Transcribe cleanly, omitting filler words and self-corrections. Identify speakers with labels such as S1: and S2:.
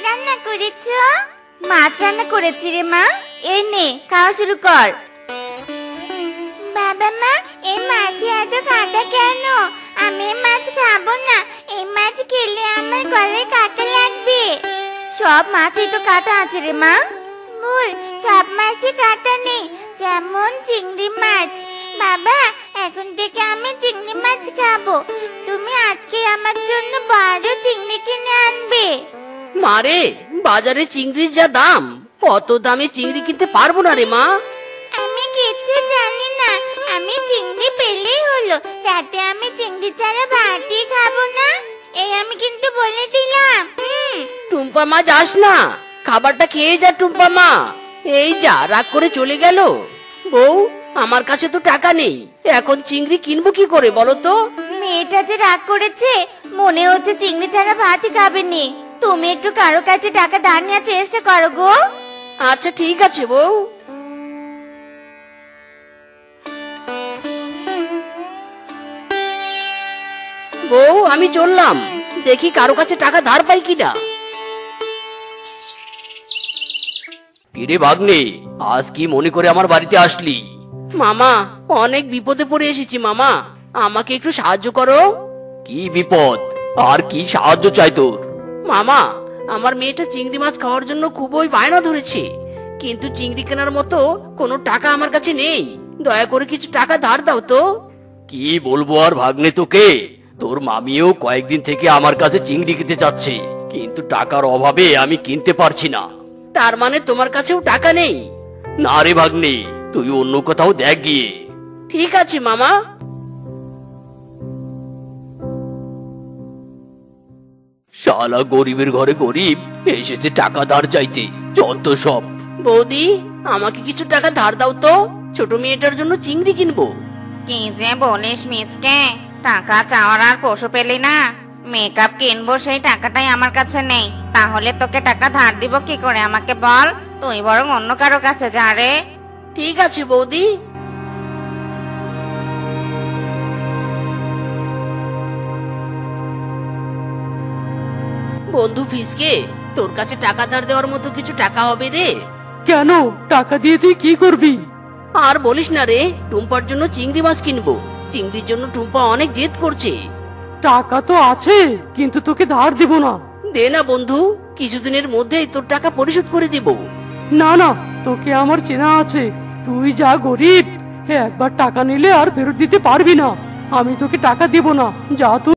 S1: রান্না করেছো? মাছ রান্না করেছি রে মা। এই নে, খাওয়া শুরু কর। বাবা মা, এই মাছে এত কাঁটা কেন? আমি এই মাছ খাবো না। এই মাছ খেলে আমার গলায় কাঁটা লাগবে। সব মাছেই তো কাঁটা আছে রে মা। ভুল, সব মাছে কাঁটা নেই, যেমন চিংড়ি মাছ। বাবা, এখন থেকে আমি চিংড়ি মাছ খাবো। তুমি আজকে আমার জন্য বড় চিংড়ি কিনে আনবে।
S2: মারে, বাজারে চিংড়ির যা দাম, অত দামে চিংড়ি কিনতে পারবো না রে মা।
S1: আমি কিচ্ছু জানি না। আমি চিংড়ি পেলেই হলো, রাতে আমি চিংড়ি ছাড়া ভাতই খাবো না। এই আমি কিন্তু বলে দিলাম।
S2: টুম্পা মা, যাস না, খাবারটা খেয়ে যা টুম্পা মা। এই যা, রাগ করে চলে গেল। বউ, আমার কাছে তো টাকা নেই, এখন চিংড়ি কিনবো কি করে বলো তো?
S1: মেয়েটা যে রাগ করেছে, মনে হচ্ছে চিংড়ি ছাড়া ভাতই খাবেনি। তুমি একটু কারো কাছে টাকা ধার নেওয়ার চেষ্টা করো গো।
S2: আচ্ছা ঠিক আছে বউ। বউ, আমি চললাম, দেখি কারো কাছে টাকা ধার পাই কিনা। কিরে ভাগ্নে, আজ কি মনে করে আমার বাড়িতে আসলি? মামা, অনেক বিপদে পড়ে এসেছি মামা, আমাকে একটু সাহায্য করো। কি বিপদ আর কি সাহায্য চাই তোর? মামা, আমার মেয়েটা চিংড়ি মাছ খাওয়ার জন্য খুবই বায়না ধরেছে, কিন্তু চিংড়ি কেনার মতো কোনো টাকা আমার কাছে নেই। দয়া করে কিছু টাকা ধার দাও তো। কি বলবো আর ভাগ্নে তোকে, তোর মামিও কয়েকদিন থেকে আমার কাছে চিংড়ি কিনতে চাচ্ছে, কিন্তু টাকার অভাবে আমি কিনতে পারছি না। তার মানে তোমার কাছেও টাকা নেই? না রে ভাগ্নে, তুই অন্য কোথাও দেখ গিয়ে। ঠিক আছে মামা। শালা গরিবের ঘরে গরিব এসেছে টাকা ধার চাইতে, যত সব। বৌদি, আমাকে কিছু টাকা ধার দাও তো, ছোট মেয়েটার জন্য চিংড়ি কিনবো।
S1: কি যে বলিস মিচকে, টাকা চাওয়ার আর পশু পেলি না? মেকআপ কিনবো, সেই টাকাটাই আমার কাছে নেই, তাহলে তোকে টাকা ধার দিব কি করে আমাকে বল? তুই বরং অন্য কারো কাছে যা রে।
S2: ঠিক আছে বৌদি। বন্ধু ফিসকে, তোর কাছে টাকা ধার দেওয়ার মতো কিছু টাকা হবে রে?
S3: কেন, টাকা দিয়ে তুই কি করবি?
S2: আর বলিস না রে, টুম্পার জন্য চিংড়ি মাছ কিনবো। চিংড়ির জন্য টুম্পা অনেক জেদ করছে।
S3: টাকা তো আছে, কিন্তু তোকে ধার দিব না।
S2: দে না বন্ধু, কিছুদিনের মধ্যেই তোর টাকা পরিশোধ করে দিব।
S3: না না, তোকে আমার চেনা আছে, তুই যা গরিব, একবার টাকা নিলে আর ফেরত দিতে পারবি না। আমি তোকে টাকা দিব না, যা তুই।